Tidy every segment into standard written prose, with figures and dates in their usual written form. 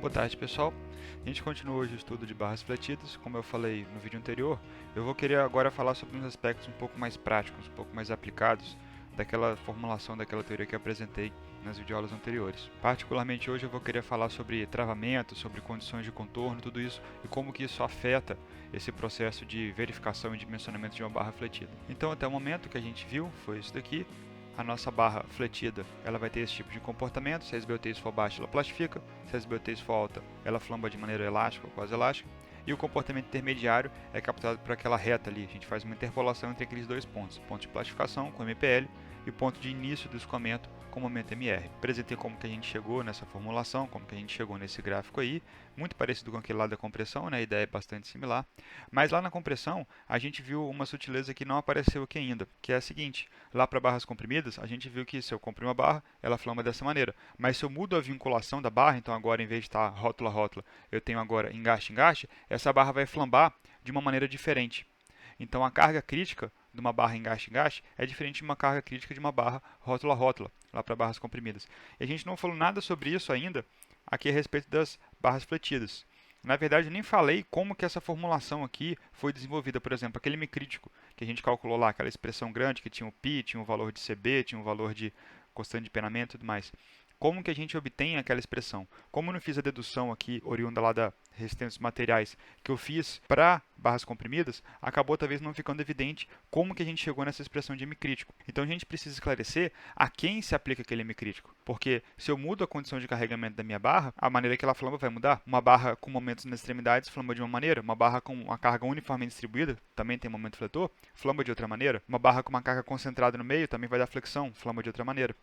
Boa tarde, pessoal. A gente continua hoje o estudo de barras fletidas. Como eu falei no vídeo anterior, eu vou querer agora falar sobre uns aspectos um pouco mais práticos, um pouco mais aplicados daquela formulação daquela teoria que eu apresentei nas videoaulas anteriores. Particularmente hoje eu vou querer falar sobre travamento, sobre condições de contorno, tudo isso e como que isso afeta esse processo de verificação e dimensionamento de uma barra fletida. Então, até o momento que a gente viu foi isso daqui. A nossa barra fletida, ela vai ter esse tipo de comportamento. Se a SBOT for baixa, ela plastifica. Se a SBOT for alta, ela flamba de maneira elástica ou quase elástica. E o comportamento intermediário é captado por aquela reta ali. A gente faz uma interpolação entre aqueles dois pontos. Ponto de plastificação com MPL e o ponto de início do escoamento com momento MR. Apresentei como que a gente chegou nessa formulação, como que a gente chegou nesse gráfico aí. Muito parecido com aquele lá da compressão, né? A ideia é bastante similar. Mas lá na compressão, a gente viu uma sutileza que não apareceu aqui ainda, que é a seguinte. Lá para barras comprimidas, a gente viu que se eu comprimo uma barra, ela flama dessa maneira. Mas se eu mudo a vinculação da barra, então agora em vez de estar rótula-rótula, eu tenho agora engaste-engaste, essa barra vai flambar de uma maneira diferente. Então a carga crítica de uma barra engaste-engaste é diferente de uma carga crítica de uma barra rótula-rótula, lá para barras comprimidas. E a gente não falou nada sobre isso ainda aqui a respeito das barras fletidas. Na verdade, eu nem falei como que essa formulação aqui foi desenvolvida. Por exemplo, aquele M crítico que a gente calculou lá, aquela expressão grande que tinha o π, tinha o valor de CB, tinha o valor de constante de penamento e tudo mais. Como que a gente obtém aquela expressão? Como eu não fiz a dedução aqui, oriunda lá da resistência dos materiais, que eu fiz para barras comprimidas, acabou talvez não ficando evidente como que a gente chegou nessa expressão de M crítico. Então a gente precisa esclarecer a quem se aplica aquele M crítico. Porque se eu mudo a condição de carregamento da minha barra, a maneira que ela flamba vai mudar. Uma barra com momentos nas extremidades flamba de uma maneira, uma barra com uma carga uniformemente distribuída, também tem momento fletor, flamba de outra maneira. Uma barra com uma carga concentrada no meio também vai dar flexão, flamba de outra maneira.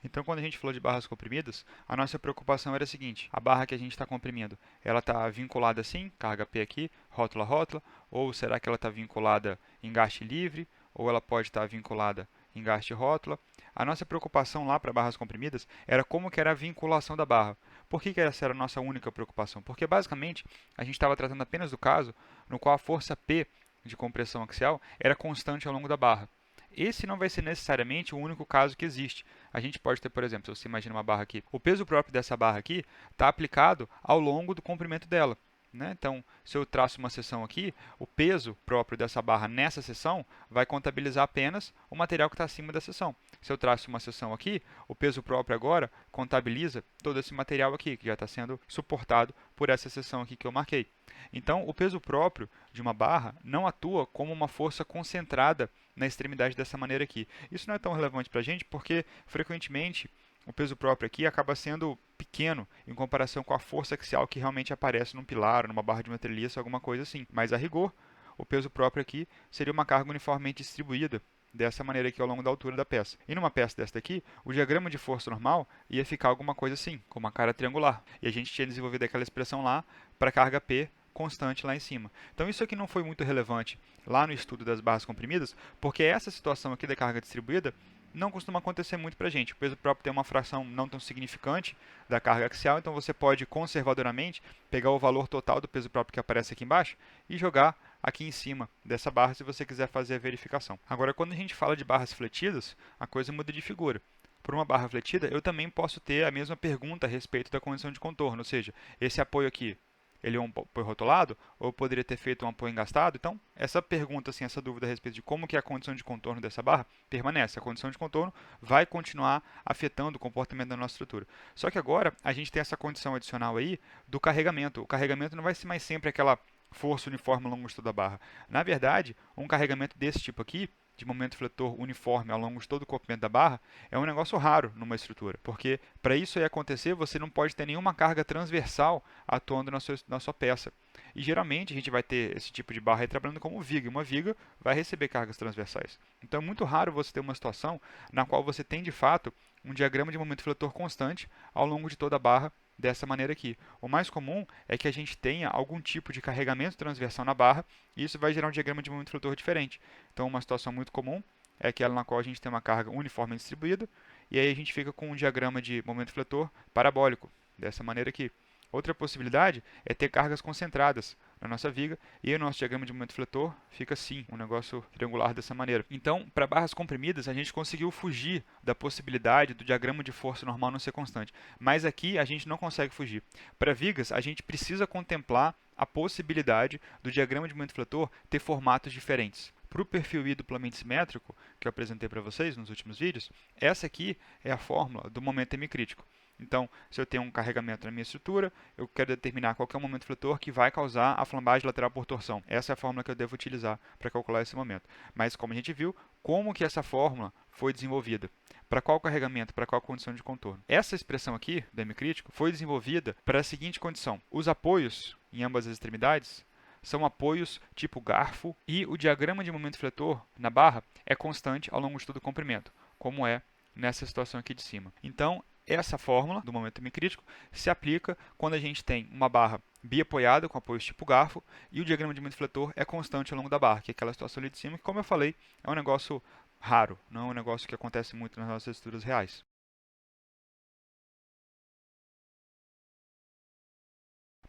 Então, quando a gente falou de barras comprimidas, a nossa preocupação era a seguinte: a barra que a gente está comprimindo, ela está vinculada assim, carga P aqui, rótula rótula, ou será que ela está vinculada em gaste livre, ou ela pode estar vinculada em gaste rótula? A nossa preocupação lá para barras comprimidas era como que era a vinculação da barra. Por que essa era a nossa única preocupação? Porque basicamente a gente estava tratando apenas do caso no qual a força P de compressão axial era constante ao longo da barra. Esse não vai ser necessariamente o único caso que existe. A gente pode ter, por exemplo, se você imagina uma barra aqui, o peso próprio dessa barra aqui está aplicado ao longo do comprimento dela. Né? Então, se eu traço uma seção aqui, o peso próprio dessa barra nessa seção vai contabilizar apenas o material que está acima da seção. Se eu traço uma seção aqui, o peso próprio agora contabiliza todo esse material aqui, que já está sendo suportado por essa seção aqui que eu marquei. Então, o peso próprio de uma barra não atua como uma força concentrada na extremidade dessa maneira aqui. Isso não é tão relevante para a gente porque, frequentemente, o peso próprio aqui acaba sendo pequeno em comparação com a força axial que realmente aparece num pilar, numa barra de uma treliça, alguma coisa assim. Mas, a rigor, o peso próprio aqui seria uma carga uniformemente distribuída dessa maneira aqui ao longo da altura da peça. E numa peça desta aqui, o diagrama de força normal ia ficar alguma coisa assim, com uma cara triangular. E a gente tinha desenvolvido aquela expressão lá para carga P constante lá em cima. Então isso aqui não foi muito relevante lá no estudo das barras comprimidas, porque essa situação aqui da carga distribuída não costuma acontecer muito para a gente. O peso próprio tem uma fração não tão significante da carga axial, então você pode conservadoramente pegar o valor total do peso próprio que aparece aqui embaixo e jogar aqui em cima dessa barra se você quiser fazer a verificação. Agora, quando a gente fala de barras fletidas, a coisa muda de figura. Por uma barra fletida, eu também posso ter a mesma pergunta a respeito da condição de contorno, ou seja, esse apoio aqui, ele é um apoio rotulado, ou eu poderia ter feito um apoio engastado? Então, essa pergunta, assim, essa dúvida a respeito de como que é a condição de contorno dessa barra, permanece. A condição de contorno vai continuar afetando o comportamento da nossa estrutura. Só que agora, a gente tem essa condição adicional aí do carregamento. O carregamento não vai ser mais sempre aquela força uniforme ao longo de toda a barra. Na verdade, um carregamento desse tipo aqui, de momento fletor uniforme ao longo de todo o comprimento da barra, é um negócio raro numa estrutura, porque para isso aí acontecer, você não pode ter nenhuma carga transversal atuando na sua peça. E geralmente a gente vai ter esse tipo de barra aí trabalhando como viga, e uma viga vai receber cargas transversais. Então é muito raro você ter uma situação na qual você tem de fato um diagrama de momento fletor constante ao longo de toda a barra dessa maneira aqui. O mais comum é que a gente tenha algum tipo de carregamento transversal na barra e isso vai gerar um diagrama de momento fletor diferente. Então, uma situação muito comum é aquela na qual a gente tem uma carga uniforme distribuída e aí a gente fica com um diagrama de momento fletor parabólico, dessa maneira aqui. Outra possibilidade é ter cargas concentradas na nossa viga, e o nosso diagrama de momento fletor fica assim, um negócio triangular dessa maneira. Então, para barras comprimidas, a gente conseguiu fugir da possibilidade do diagrama de força normal não ser constante, mas aqui a gente não consegue fugir. Para vigas, a gente precisa contemplar a possibilidade do diagrama de momento fletor ter formatos diferentes. Para o perfil I duplamente simétrico, que eu apresentei para vocês nos últimos vídeos, essa aqui é a fórmula do momento hemicrítico. Então, se eu tenho um carregamento na minha estrutura, eu quero determinar qual é o momento fletor que vai causar a flambagem lateral por torção. Essa é a fórmula que eu devo utilizar para calcular esse momento. Mas, como a gente viu, como que essa fórmula foi desenvolvida? Para qual carregamento? Para qual condição de contorno? Essa expressão aqui, do hemicrítico, foi desenvolvida para a seguinte condição. Os apoios em ambas as extremidades são apoios tipo garfo e o diagrama de momento fletor na barra é constante ao longo de todo o comprimento, como é nessa situação aqui de cima. Então, essa fórmula do momento hemicrítico se aplica quando a gente tem uma barra biapoiada com apoios tipo garfo e o diagrama de momento fletor é constante ao longo da barra, que é aquela situação ali de cima que, como eu falei, é um negócio raro, não é um negócio que acontece muito nas nossas estruturas reais.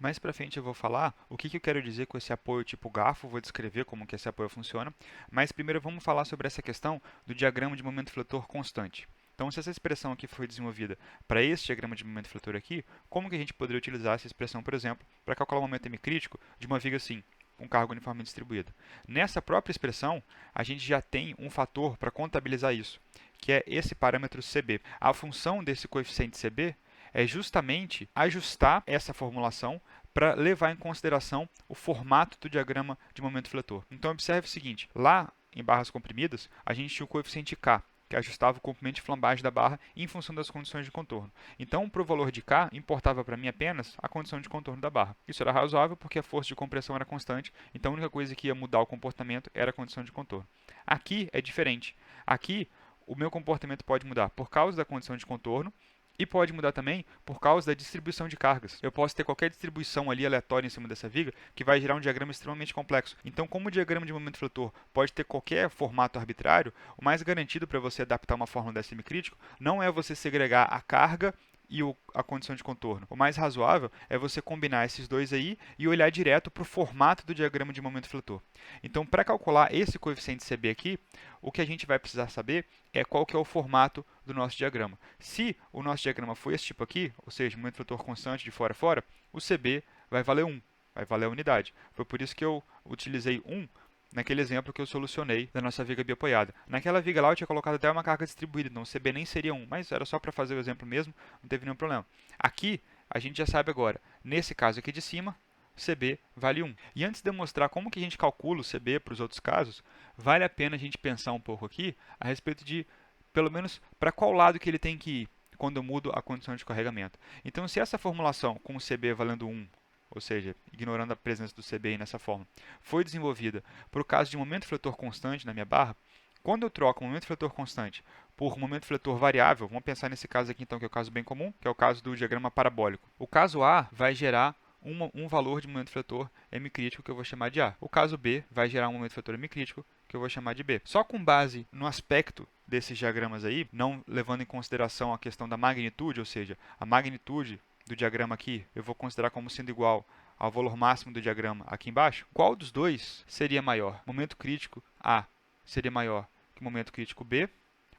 Mais para frente eu vou falar o que eu quero dizer com esse apoio tipo garfo, vou descrever como que esse apoio funciona, mas primeiro vamos falar sobre essa questão do diagrama de momento fletor constante. Então, se essa expressão aqui foi desenvolvida para esse diagrama de momento fletor aqui, como que a gente poderia utilizar essa expressão, por exemplo, para calcular o momento hemicrítico de uma viga assim, com carga uniforme distribuída? Nessa própria expressão, a gente já tem um fator para contabilizar isso, que é esse parâmetro CB. A função desse coeficiente CB é justamente ajustar essa formulação para levar em consideração o formato do diagrama de momento fletor. Então, observe o seguinte, lá em barras comprimidas, a gente tinha o coeficiente K, que ajustava o comprimento de flambagem da barra em função das condições de contorno. Então, para o valor de K, importava para mim apenas a condição de contorno da barra. Isso era razoável porque a força de compressão era constante, então a única coisa que ia mudar o comportamento era a condição de contorno. Aqui é diferente. Aqui, o meu comportamento pode mudar por causa da condição de contorno, e pode mudar também por causa da distribuição de cargas. Eu posso ter qualquer distribuição ali aleatória em cima dessa viga que vai gerar um diagrama extremamente complexo. Então, como o diagrama de momento fletor pode ter qualquer formato arbitrário, o mais garantido para você adaptar uma fórmula dessa semicrítico não é você segregar a carga e a condição de contorno. O mais razoável é você combinar esses dois aí e olhar direto para o formato do diagrama de momento fletor. Então, para calcular esse coeficiente CB aqui, o que a gente vai precisar saber é qual que é o formato do nosso diagrama. Se o nosso diagrama for esse tipo aqui, ou seja, momento fletor constante de fora a fora, o CB vai valer 1, vai valer a unidade. Foi por isso que eu utilizei 1 naquele exemplo que eu solucionei da nossa viga biapoiada. Naquela viga lá eu tinha colocado até uma carga distribuída, então o CB nem seria 1, mas era só para fazer o exemplo mesmo, não teve nenhum problema. Aqui, a gente já sabe agora, nesse caso aqui de cima, CB vale 1. E antes de eu mostrar como que a gente calcula o CB para os outros casos, vale a pena a gente pensar um pouco aqui a respeito de, pelo menos, para qual lado que ele tem que ir quando eu mudo a condição de carregamento. Então, se essa formulação com o CB valendo 1, ou seja, ignorando a presença do CB aí nessa forma, foi desenvolvida para o caso de momento fletor constante na minha barra, quando eu troco o momento fletor constante por momento fletor variável, vamos pensar nesse caso aqui então, que é o caso bem comum, que é o caso do diagrama parabólico. O caso A vai gerar um valor de momento fletor hemicrítico que eu vou chamar de A. O caso B vai gerar um momento fletor hemicrítico que eu vou chamar de B. Só com base no aspecto desses diagramas aí, não levando em consideração a questão da magnitude, ou seja, a magnitude do diagrama aqui eu vou considerar como sendo igual ao valor máximo do diagrama aqui embaixo, qual dos dois seria maior? Momento crítico A seria maior que o momento crítico B,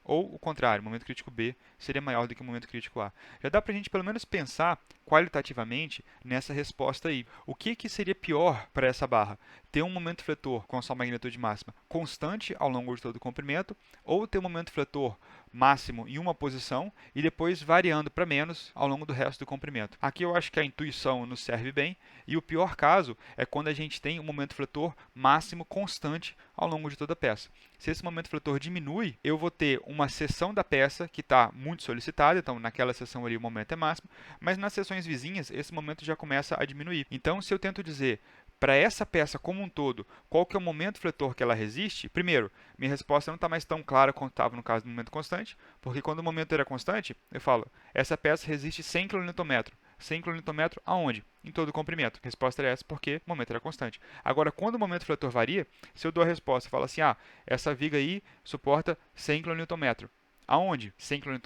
ou o contrário, o momento crítico B seria maior do que o momento crítico A. Já dá para a gente pelo menos pensar qualitativamente nessa resposta aí. O que seria pior para essa barra? Ter um momento fletor com sua magnitude máxima constante ao longo de todo o comprimento, ou ter um momento fletor máximo em uma posição e depois variando para menos ao longo do resto do comprimento. Aqui eu acho que a intuição nos serve bem, e o pior caso é quando a gente tem um momento fletor máximo constante ao longo de toda a peça. Se esse momento fletor diminui, eu vou ter uma seção da peça que está muito solicitada, então naquela seção ali o momento é máximo, mas nas seções vizinhas esse momento já começa a diminuir. Então, se eu tento dizer para essa peça como um todo, qual que é o momento fletor que ela resiste? Primeiro, minha resposta não está mais tão clara quanto estava no caso do momento constante, porque quando o momento era constante, eu falo, essa peça resiste 100 kN. 100 kN aonde? Em todo o comprimento. A resposta era essa porque o momento era constante. Agora, quando o momento fletor varia, se eu dou a resposta, eu falo assim, essa viga aí suporta 100 kN. Aonde? 100 kN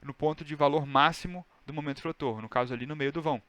no ponto de valor máximo do momento fletor, no caso ali no meio do vão.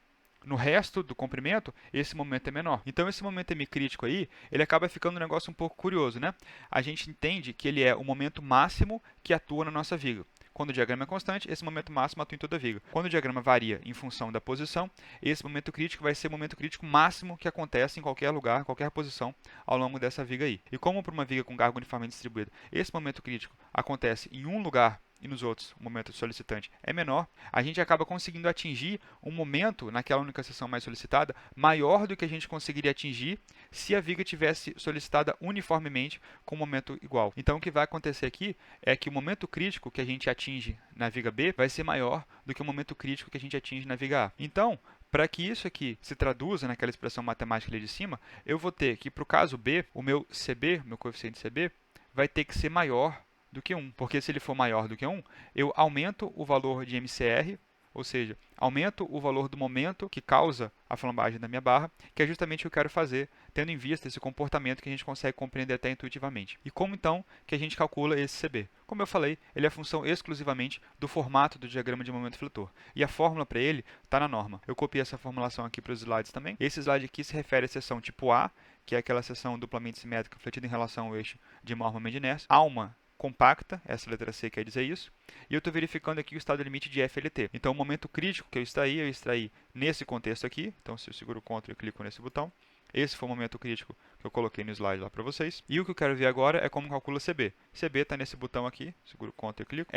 No resto do comprimento, esse momento é menor. Então, esse momento M crítico aí, ele acaba ficando um negócio um pouco curioso, né? A gente entende que ele é o momento máximo que atua na nossa viga. Quando o diagrama é constante, esse momento máximo atua em toda a viga. Quando o diagrama varia em função da posição, esse momento crítico vai ser o momento crítico máximo que acontece em qualquer lugar, em qualquer posição ao longo dessa viga aí. E como para uma viga com carga uniformemente distribuída, esse momento crítico acontece em um lugar e nos outros o momento solicitante é menor, a gente acaba conseguindo atingir um momento naquela única seção mais solicitada maior do que a gente conseguiria atingir se a viga tivesse solicitada uniformemente com um momento igual. Então, o que vai acontecer aqui é que o momento crítico que a gente atinge na viga B vai ser maior do que o momento crítico que a gente atinge na viga A. Então, para que isso aqui se traduza naquela expressão matemática ali de cima, eu vou ter que, para o caso B, o meu CB, meu coeficiente CB, vai ter que ser maior do que 1, porque se ele for maior do que 1, eu aumento o valor de MCR, ou seja, aumento o valor do momento que causa a flambagem da minha barra, que é justamente o que eu quero fazer, tendo em vista esse comportamento que a gente consegue compreender até intuitivamente. E como então que a gente calcula esse CB? Como eu falei, ele é função exclusivamente do formato do diagrama de momento fletor. E a fórmula para ele está na norma. Eu copiei essa formulação aqui para os slides também. Esse slide aqui se refere à seção tipo A, que é aquela seção duplamente simétrica fletida em relação ao eixo de maior momento de inércia. Alma compacta, essa letra C quer dizer isso, e eu estou verificando aqui o estado limite de FLT. Então, o momento crítico que eu extraí nesse contexto aqui, então se eu seguro o Ctrl e clico nesse botão, esse foi o momento crítico que eu coloquei no slide lá para vocês. E o que eu quero ver agora é como calcula CB. CB está nesse botão aqui, seguro o Ctrl e clico.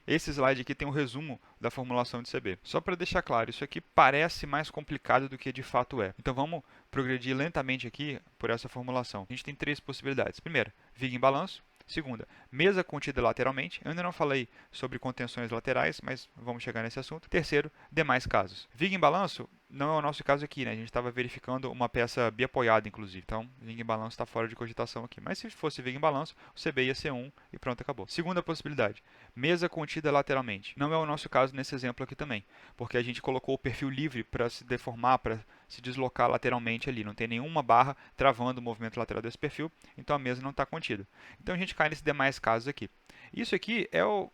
Esse slide aqui tem um resumo da formulação de CB. Só para deixar claro, isso aqui parece mais complicado do que de fato é. Então vamos progredir lentamente aqui por essa formulação. A gente tem 3 possibilidades. Primeira, viga em balanço. Segunda, mesa contida lateralmente. Eu ainda não falei sobre contenções laterais, mas vamos chegar nesse assunto. Terceiro, demais casos. Viga em balanço não é o nosso caso aqui, né? A gente estava verificando uma peça biapoiada, inclusive. Então, viga em balanço está fora de cogitação aqui. Mas se fosse viga em balanço, o CB ia ser 1 e pronto, acabou. Segunda possibilidade, mesa contida lateralmente. Não é o nosso caso nesse exemplo aqui também, porque a gente colocou o perfil livre para se deformar, para se deslocar lateralmente ali. Não tem nenhuma barra travando o movimento lateral desse perfil, então a mesa não está contida. Então a gente cai nesses demais casos aqui. Isso aqui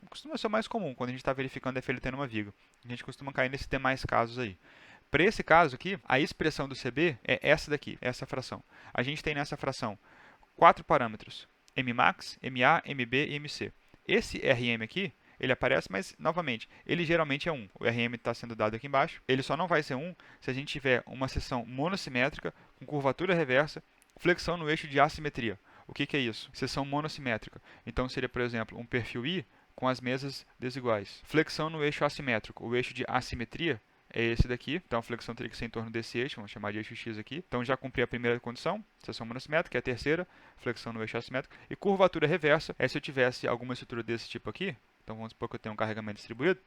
costuma ser o mais comum quando a gente está verificando a FLT numa viga. A gente costuma cair nesses demais casos aí. Para esse caso aqui, a expressão do CB é essa daqui, essa fração. A gente tem nessa fração 4 parâmetros, Mmax, Ma, Mb e Mc. Esse Rm aqui, ele aparece, mas, novamente, ele geralmente é 1. O Rm está sendo dado aqui embaixo. Ele só não vai ser 1 se a gente tiver uma seção monossimétrica, com curvatura reversa, flexão no eixo de assimetria. O que é isso? Seção monossimétrica. Então, seria, por exemplo, um perfil I com as mesas desiguais. Flexão no eixo assimétrico. O eixo de assimetria é esse daqui. Então, a flexão teria que ser em torno desse eixo. Vamos chamar de eixo X aqui. Então, já cumpri a primeira condição, seção monossimétrica, é a terceira, flexão no eixo assimétrico. E curvatura reversa é se eu tivesse alguma estrutura desse tipo aqui. Então, vamos supor que eu tenho um carregamento distribuído.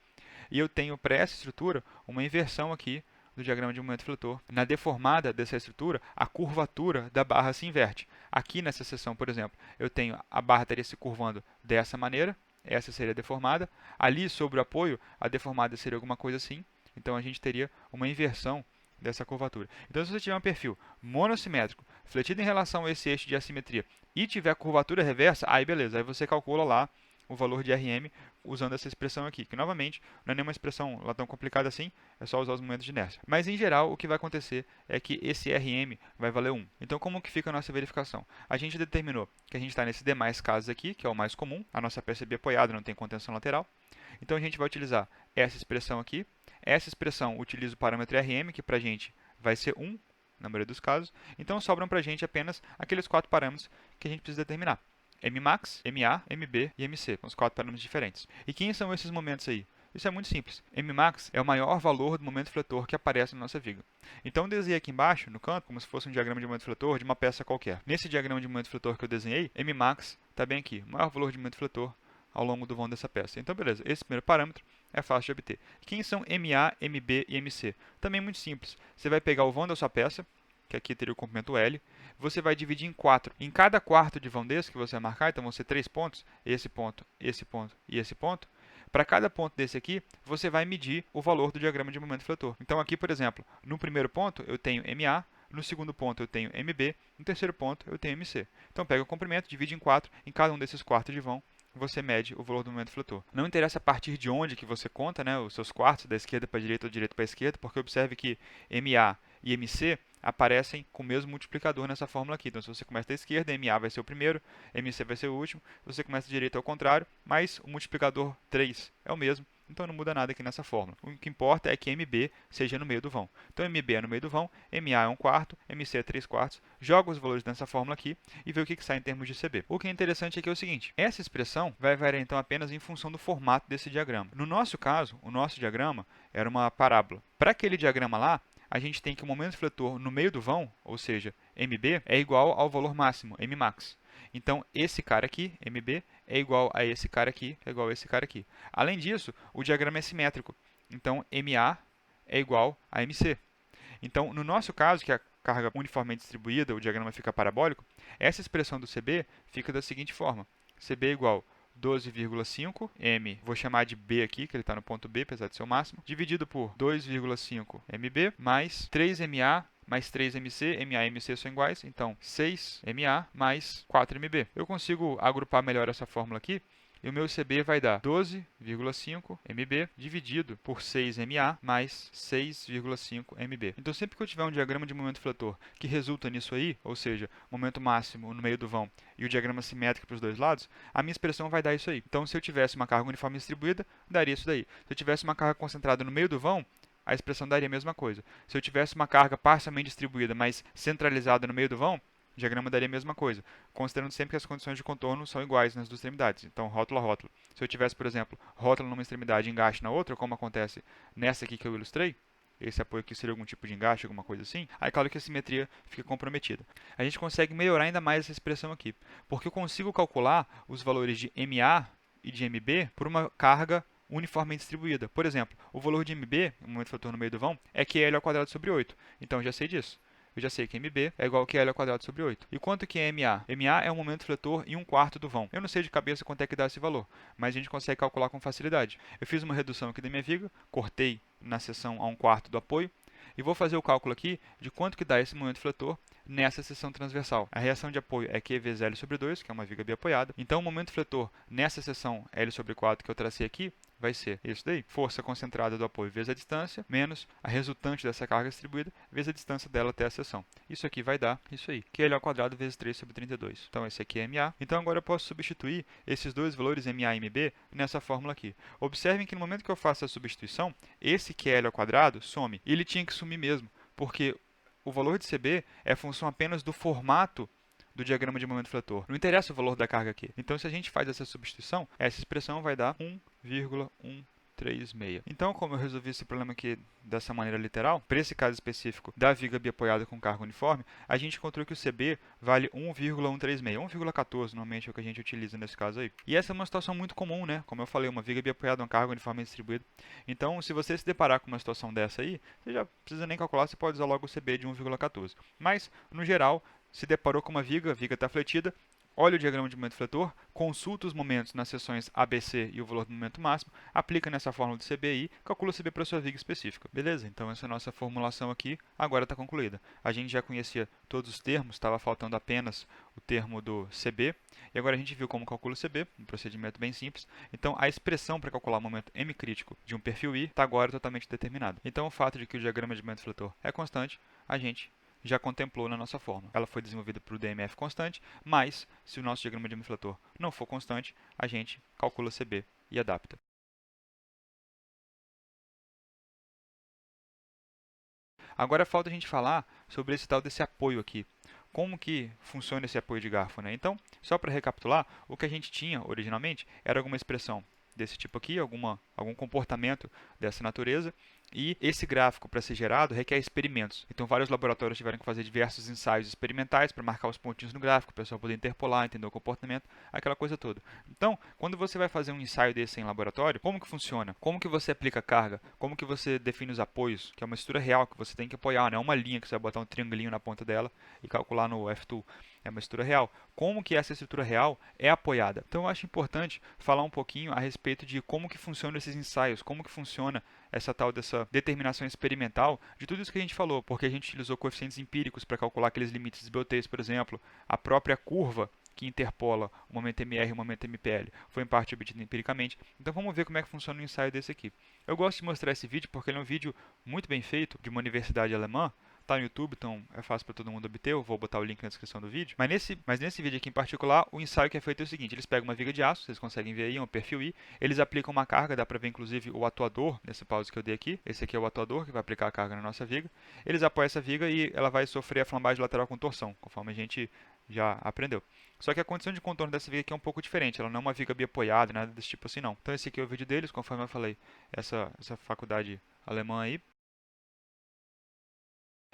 E eu tenho para essa estrutura uma inversão aqui do diagrama de momento fletor. Na deformada dessa estrutura, a curvatura da barra se inverte. Aqui nessa seção, por exemplo, eu tenho a barra estaria se curvando dessa maneira. Essa seria a deformada. Ali, sobre o apoio, a deformada seria alguma coisa assim. Então, a gente teria uma inversão dessa curvatura. Então, se você tiver um perfil monossimétrico, fletido em relação a esse eixo de assimetria, e tiver curvatura reversa, aí beleza, aí você calcula lá o valor de Rm usando essa expressão aqui, que novamente não é nenhuma expressão lá tão complicada assim, é só usar os momentos de inércia. Mas em geral, o que vai acontecer é que esse Rm vai valer 1. Então, como que fica a nossa verificação? A gente determinou que a gente está nesses demais casos aqui, que é o mais comum, a nossa peça é biapoiada, não tem contenção lateral. Então, a gente vai utilizar essa expressão aqui. Essa expressão utiliza o parâmetro Rm, que para a gente vai ser 1, na maioria dos casos. Então, sobram para a gente apenas aqueles 4 parâmetros que a gente precisa determinar. Mmax, Ma, Mb e Mc, com os 4 parâmetros diferentes. E quem são esses momentos aí? Isso é muito simples. Mmax é o maior valor do momento fletor que aparece na nossa viga. Então, eu desenhei aqui embaixo, no canto, como se fosse um diagrama de momento fletor de uma peça qualquer. Nesse diagrama de momento fletor que eu desenhei, Mmax está bem aqui, o maior valor de momento fletor ao longo do vão dessa peça. Então, beleza, esse primeiro parâmetro é fácil de obter. Quem são Ma, Mb e Mc? Também muito simples. Você vai pegar o vão da sua peça, que aqui teria o comprimento L, você vai dividir em 4. Em cada quarto de vão desse que você vai marcar, então vão ser 3 pontos, esse ponto e esse ponto. Para cada ponto desse aqui, você vai medir o valor do diagrama de momento fletor. Então aqui, por exemplo, no primeiro ponto eu tenho Ma, no segundo ponto eu tenho Mb, no terceiro ponto eu tenho Mc. Então pega o comprimento, divide em 4, em cada um desses quartos de vão, você mede o valor do momento fletor. Não interessa a partir de onde que você conta, né, os seus quartos, da esquerda para a direita ou da direita para a esquerda, porque observe que MA e MC aparecem com o mesmo multiplicador nessa fórmula aqui. Então, se você começa da esquerda, MA vai ser o primeiro, MC vai ser o último. Se você começa da direita, é o contrário, mas o multiplicador 3 é o mesmo. Então não muda nada aqui nessa fórmula. O que importa é que MB seja no meio do vão. Então MB é no meio do vão, MA é 1/4, MC é 3/4. Joga os valores nessa fórmula aqui e vê o que sai em termos de CB. O que é interessante aqui é o seguinte: essa expressão vai variar então apenas em função do formato desse diagrama. No nosso caso, o nosso diagrama era uma parábola. Para aquele diagrama lá, a gente tem que o momento fletor no meio do vão, ou seja, MB, é igual ao valor máximo, Mmax. Então, esse cara aqui, MB, é igual a esse cara aqui, é igual a esse cara aqui. Além disso, o diagrama é simétrico. Então, MA é igual a MC. Então, no nosso caso, que é a carga uniformemente distribuída, o diagrama fica parabólico, essa expressão do CB fica da seguinte forma. CB é igual 12,5, M, vou chamar de B aqui, que ele está no ponto B, apesar de ser o máximo, dividido por 2,5 MB, mais 3MA, mais 3MC, MA e MC são iguais, então 6MA mais 4MB. Eu consigo agrupar melhor essa fórmula aqui, e o meu CB vai dar 12,5 MB dividido por 6MA mais 6,5 MB. Então, sempre que eu tiver um diagrama de momento fletor que resulta nisso aí, ou seja, momento máximo no meio do vão e o diagrama simétrico para os dois lados, a minha expressão vai dar isso aí. Então, se eu tivesse uma carga uniforme distribuída, daria isso daí. Se eu tivesse uma carga concentrada no meio do vão, a expressão daria a mesma coisa. Se eu tivesse uma carga parcialmente distribuída, mas centralizada no meio do vão, o diagrama daria a mesma coisa, considerando sempre que as condições de contorno são iguais nas duas extremidades. Então, rótulo a rótulo. Se eu tivesse, por exemplo, rótulo numa extremidade e engaste na outra, como acontece nessa aqui que eu ilustrei, esse apoio aqui seria algum tipo de engaste, alguma coisa assim, aí claro que a simetria fica comprometida. A gente consegue melhorar ainda mais essa expressão aqui, porque eu consigo calcular os valores de MA e de MB por uma carga uniformemente distribuída. Por exemplo, o valor de MB, o momento fletor no meio do vão, é QL² sobre 8. Então, eu já sei disso. Eu já sei que MB é igual a QL² sobre 8. E quanto que é MA? MA é o momento fletor em 1/4 do vão. Eu não sei de cabeça quanto é que dá esse valor, mas a gente consegue calcular com facilidade. Eu fiz uma redução aqui da minha viga, cortei na seção a 1/4 do apoio, e vou fazer o cálculo aqui de quanto que dá esse momento fletor nessa seção transversal. A reação de apoio é Q vezes L sobre 2, que é uma viga biapoiada. Então, o momento fletor nessa seção L sobre 4 que eu tracei aqui vai ser isso daí, força concentrada do apoio vezes a distância, menos a resultante dessa carga distribuída, vezes a distância dela até a seção. Isso aqui vai dar isso aí, QL² vezes 3 sobre 32. Então, esse aqui é MA. Então, agora eu posso substituir esses dois valores, MA e MB, nessa fórmula aqui. Observem que no momento que eu faço a substituição, esse QL² some. E ele tinha que sumir mesmo, porque o valor de CB é função apenas do formato do diagrama de momento fletor. Não interessa o valor da carga aqui. Então, se a gente faz essa substituição, essa expressão vai dar 1,136. Então, como eu resolvi esse problema aqui dessa maneira literal, para esse caso específico da viga biapoiada com carga uniforme, a gente encontrou que o CB vale 1,136. 1,14 normalmente é o que a gente utiliza nesse caso aí. E essa é uma situação muito comum, né? Como eu falei, uma viga biapoiada, uma carga uniforme distribuída. Então, se você se deparar com uma situação dessa aí, você já precisa nem calcular, você pode usar logo o CB de 1,14. Mas, no geral, se deparou com uma viga, a viga está fletida, olha o diagrama de momento fletor, consulta os momentos nas seções ABC e o valor do momento máximo, aplica nessa fórmula do CBI, calcula o CB para a sua viga específica. Beleza? Então essa nossa formulação aqui agora está concluída. A gente já conhecia todos os termos, estava faltando apenas o termo do CB, e agora a gente viu como calcula o CB, um procedimento bem simples. Então a expressão para calcular o momento M crítico de um perfil I está agora totalmente determinada. Então o fato de que o diagrama de momento fletor é constante, a gente já contemplou na nossa fórmula. Ela foi desenvolvida para o DMF constante, mas se o nosso diagrama de momento fletor não for constante, a gente calcula CB e adapta. Agora falta a gente falar sobre esse tal desse apoio aqui. Como que funciona esse apoio de garfo, né? Então, só para recapitular, o que a gente tinha originalmente era alguma expressão desse tipo aqui, algum comportamento dessa natureza, e esse gráfico, para ser gerado, requer experimentos. Então, vários laboratórios tiveram que fazer diversos ensaios experimentais para marcar os pontinhos no gráfico, para o pessoal poder interpolar, entender o comportamento, aquela coisa toda. Então, quando você vai fazer um ensaio desse em laboratório, como que funciona? Como que você aplica carga? Como que você define os apoios? Que é uma estrutura real que você tem que apoiar, não é uma linha que você vai botar um triangulinho na ponta dela e calcular no F-tool. É uma estrutura real. Como que essa estrutura real é apoiada? Então, eu acho importante falar um pouquinho a respeito de como que funcionam esses ensaios, como que funciona essa tal dessa determinação experimental de tudo isso que a gente falou, porque a gente utilizou coeficientes empíricos para calcular aqueles limites de Beltrés, por exemplo, a própria curva que interpola o momento MR e o momento MPL foi em parte obtido empiricamente. Então vamos ver como é que funciona o ensaio desse aqui. Eu gosto de mostrar esse vídeo porque ele é um vídeo muito bem feito, de uma universidade alemã. Está no YouTube, então é fácil para todo mundo obter. Eu vou botar o link na descrição do vídeo. Mas nesse vídeo aqui em particular, o ensaio que é feito é o seguinte: eles pegam uma viga de aço, vocês conseguem ver aí, um perfil I. Eles aplicam uma carga, dá para ver inclusive o atuador nesse pause que eu dei aqui. Esse aqui é o atuador que vai aplicar a carga na nossa viga. Eles apoiam essa viga e ela vai sofrer a flambagem lateral com torção, conforme a gente já aprendeu. Só que a condição de contorno dessa viga aqui é um pouco diferente. Ela não é uma viga biapoiada, nada desse tipo assim não. Então esse aqui é o vídeo deles, conforme eu falei, essa faculdade alemã aí.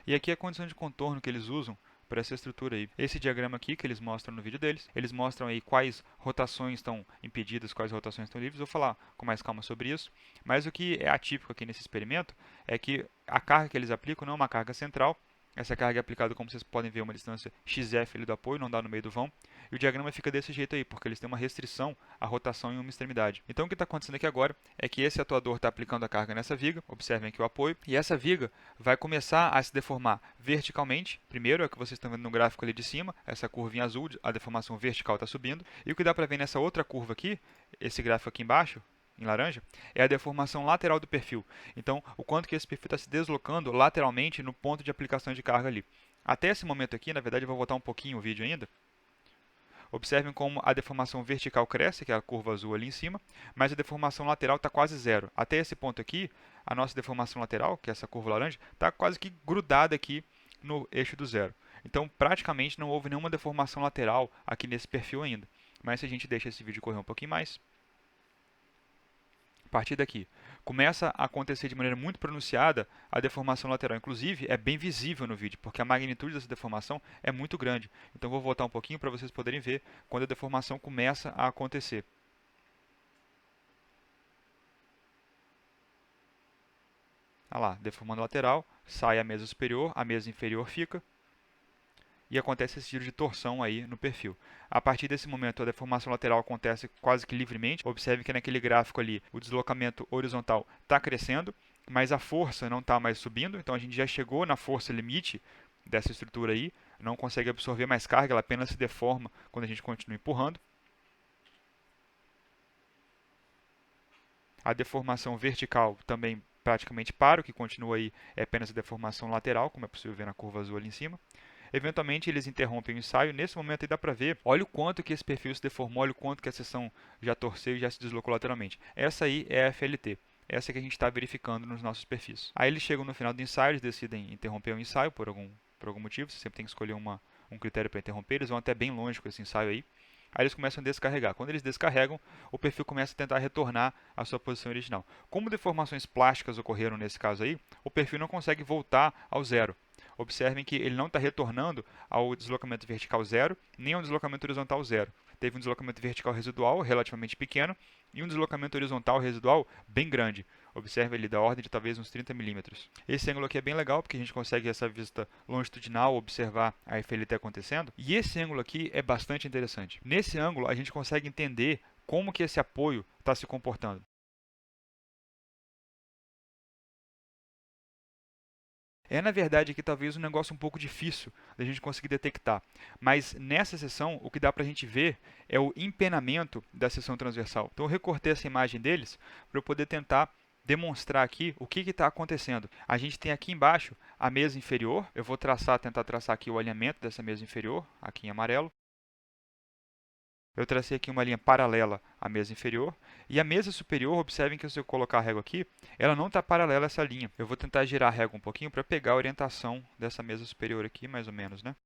E aqui é a condição de contorno que eles usam para essa estrutura aí. Esse diagrama aqui que eles mostram no vídeo deles, eles mostram aí quais rotações estão impedidas, quais rotações estão livres. Eu vou falar com mais calma sobre isso. Mas o que é atípico aqui nesse experimento é que a carga que eles aplicam não é uma carga central. Essa carga é aplicada, como vocês podem ver, a uma distância XF do apoio, não dá no meio do vão. E o diagrama fica desse jeito aí, porque eles têm uma restrição à rotação em uma extremidade. Então o que está acontecendo aqui agora é que esse atuador está aplicando a carga nessa viga, observem aqui o apoio, e essa viga vai começar a se deformar verticalmente. Primeiro é o que vocês estão vendo no gráfico ali de cima, essa curva em azul, a deformação vertical está subindo. E o que dá para ver nessa outra curva aqui, esse gráfico aqui embaixo, em laranja, é a deformação lateral do perfil. Então, o quanto que esse perfil está se deslocando lateralmente no ponto de aplicação de carga ali. Até esse momento aqui, na verdade, eu vou voltar um pouquinho o vídeo ainda. Observem como a deformação vertical cresce, que é a curva azul ali em cima, mas a deformação lateral está quase zero. Até esse ponto aqui, a nossa deformação lateral, que é essa curva laranja, está quase que grudada aqui no eixo do zero. Então, praticamente não houve nenhuma deformação lateral aqui nesse perfil ainda. Mas se a gente deixa esse vídeo correr um pouquinho mais, a partir daqui, começa a acontecer de maneira muito pronunciada a deformação lateral. Inclusive, é bem visível no vídeo, porque a magnitude dessa deformação é muito grande. Então, vou voltar um pouquinho para vocês poderem ver quando a deformação começa a acontecer. Olha lá, deformando a lateral, sai a mesa superior, a mesa inferior fica. E acontece esse giro de torção aí no perfil. A partir desse momento, a deformação lateral acontece quase que livremente. Observe que naquele gráfico ali, o deslocamento horizontal está crescendo, mas a força não está mais subindo. Então, a gente já chegou na força limite dessa estrutura aí. Não consegue absorver mais carga, ela apenas se deforma quando a gente continua empurrando. A deformação vertical também praticamente para, o que continua aí é apenas a deformação lateral, como é possível ver na curva azul ali em cima. Eventualmente eles interrompem o ensaio. Nesse momento aí dá para ver, olha o quanto que esse perfil se deformou, olha o quanto que a seção já torceu e já se deslocou lateralmente. Essa aí é a FLT. Essa que a gente está verificando nos nossos perfis. Aí eles chegam no final do ensaio, eles decidem interromper o ensaio por algum motivo. Você sempre tem que escolher um critério para interromper. Eles vão até bem longe com esse ensaio aí. Aí eles começam a descarregar. Quando eles descarregam, o perfil começa a tentar retornar à sua posição original. Como deformações plásticas ocorreram nesse caso aí, o perfil não consegue voltar ao zero. Observem que ele não está retornando ao deslocamento vertical zero, nem ao deslocamento horizontal zero. Teve um deslocamento vertical residual relativamente pequeno e um deslocamento horizontal residual bem grande. Observe ali da ordem de talvez uns 30 milímetros. Esse ângulo aqui é bem legal porque a gente consegue essa vista longitudinal observar a FLT acontecendo. E esse ângulo aqui é bastante interessante. Nesse ângulo a gente consegue entender como que esse apoio está se comportando. É, na verdade, aqui talvez um negócio um pouco difícil da gente conseguir detectar. Mas nessa seção, o que dá para a gente ver é o empenamento da seção transversal. Então eu recortei essa imagem deles para eu poder tentar demonstrar aqui o que está acontecendo. A gente tem aqui embaixo a mesa inferior. Eu vou tentar traçar aqui o alinhamento dessa mesa inferior, aqui em amarelo. Eu tracei aqui uma linha paralela à mesa inferior. E a mesa superior, observem que se eu colocar a régua aqui, ela não está paralela a essa linha. Eu vou tentar girar a régua um pouquinho para pegar a orientação dessa mesa superior aqui, mais ou menos, né?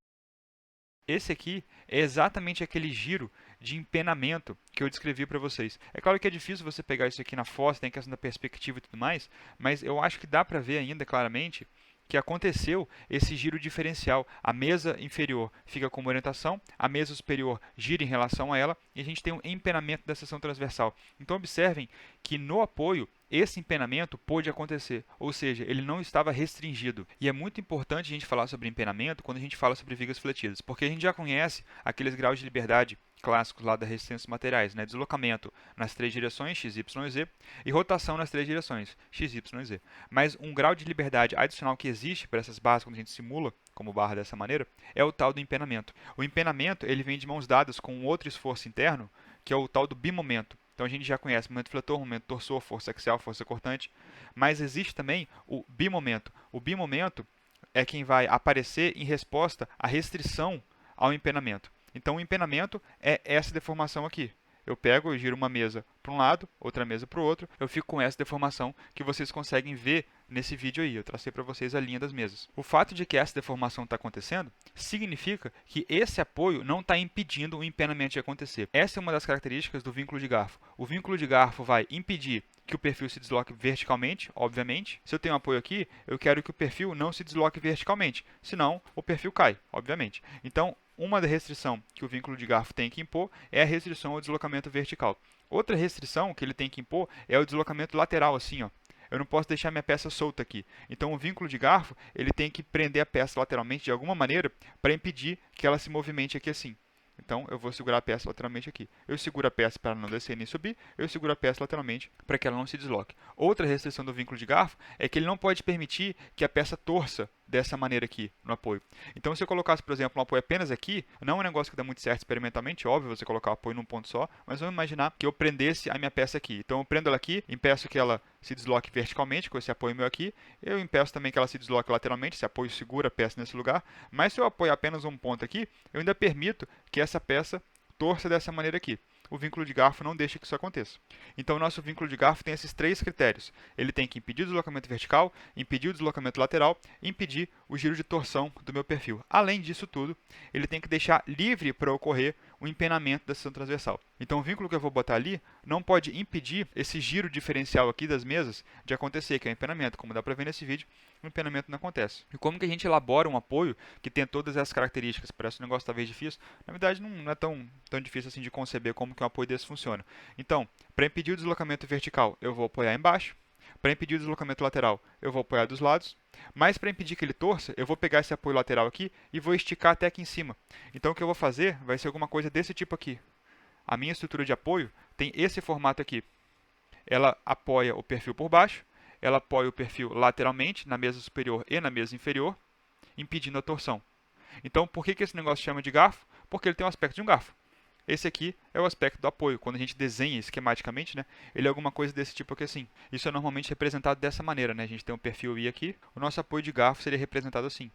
Esse aqui é exatamente aquele giro de empenamento que eu descrevi para vocês. É claro que é difícil você pegar isso aqui na foto, tem a questão da perspectiva e tudo mais, mas eu acho que dá para ver ainda claramente que aconteceu esse giro diferencial. A mesa inferior fica com uma orientação, a mesa superior gira em relação a ela e a gente tem um empenamento da seção transversal. Então observem que no apoio esse empenamento pôde acontecer, ou seja, ele não estava restringido. E é muito importante a gente falar sobre empenamento quando a gente fala sobre vigas fletidas, porque a gente já conhece aqueles graus de liberdade clássicos lá da resistência dos materiais, né? Deslocamento nas três direções, x, y e z, e rotação nas três direções, x, y e z. Mas um grau de liberdade adicional que existe para essas barras quando a gente simula como barra dessa maneira, é o tal do empenamento. O empenamento ele vem de mãos dadas com um outro esforço interno, que é o tal do bimomento. Então a gente já conhece momento fletor, momento torsor, força axial, força cortante, mas existe também o bimomento. O bimomento é quem vai aparecer em resposta à restrição ao empenamento. Então o empenamento é essa deformação aqui. Eu pego e giro uma mesa para um lado, outra mesa para o outro, eu fico com essa deformação que vocês conseguem ver nesse vídeo aí. Eu tracei para vocês a linha das mesas. O fato de que essa deformação está acontecendo significa que esse apoio não está impedindo o empenamento de acontecer. Essa é uma das características do vínculo de garfo. O vínculo de garfo vai impedir que o perfil se desloque verticalmente, obviamente. Se eu tenho um apoio aqui, eu quero que o perfil não se desloque verticalmente, senão o perfil cai, obviamente. Então, uma da restrição que o vínculo de garfo tem que impor é a restrição ao deslocamento vertical. Outra restrição que ele tem que impor é o deslocamento lateral, assim, ó. Eu não posso deixar minha peça solta aqui. Então, o vínculo de garfo ele tem que prender a peça lateralmente de alguma maneira para impedir que ela se movimente aqui assim. Então, eu vou segurar a peça lateralmente aqui. Eu seguro a peça para ela não descer nem subir, eu seguro a peça lateralmente para que ela não se desloque. Outra restrição do vínculo de garfo é que ele não pode permitir que a peça torça dessa maneira aqui no apoio. Então, se eu colocasse, por exemplo, um apoio apenas aqui, não é um negócio que dá muito certo experimentalmente, óbvio, você colocar o apoio num ponto só, mas vamos imaginar que eu prendesse a minha peça aqui. Então, eu prendo ela aqui, impeço que ela se desloque verticalmente com esse apoio meu aqui, eu impeço também que ela se desloque lateralmente, esse apoio segura a peça nesse lugar, mas se eu apoiar apenas um ponto aqui, eu ainda permito que essa peça torça dessa maneira aqui. O vínculo de garfo não deixa que isso aconteça. Então, o nosso vínculo de garfo tem esses três critérios. Ele tem que impedir o deslocamento vertical, impedir o deslocamento lateral e impedir o giro de torção do meu perfil. Além disso tudo, ele tem que deixar livre para ocorrer o empenamento da seção transversal. Então, o vínculo que eu vou botar ali não pode impedir esse giro diferencial aqui das mesas de acontecer, que é o empenamento. Como dá para ver nesse vídeo, o empenamento não acontece. E como que a gente elabora um apoio que tem todas essas características? Parece um negócio talvez difícil. Na verdade, não é tão difícil assim de conceber como que um apoio desse funciona. Então, para impedir o deslocamento vertical, eu vou apoiar embaixo. Para impedir o deslocamento lateral, eu vou apoiar dos lados. Mas para impedir que ele torça, eu vou pegar esse apoio lateral aqui e vou esticar até aqui em cima. Então, o que eu vou fazer vai ser alguma coisa desse tipo aqui. A minha estrutura de apoio tem esse formato aqui. Ela apoia o perfil por baixo, ela apoia o perfil lateralmente, na mesa superior e na mesa inferior, impedindo a torção. Então, por que esse negócio chama de garfo? Porque ele tem o aspecto de um garfo. Esse aqui é o aspecto do apoio. Quando a gente desenha esquematicamente, né, ele é alguma coisa desse tipo aqui assim. Isso é normalmente representado dessa maneira. Né? A gente tem um perfil I aqui, o nosso apoio de garfo seria representado assim.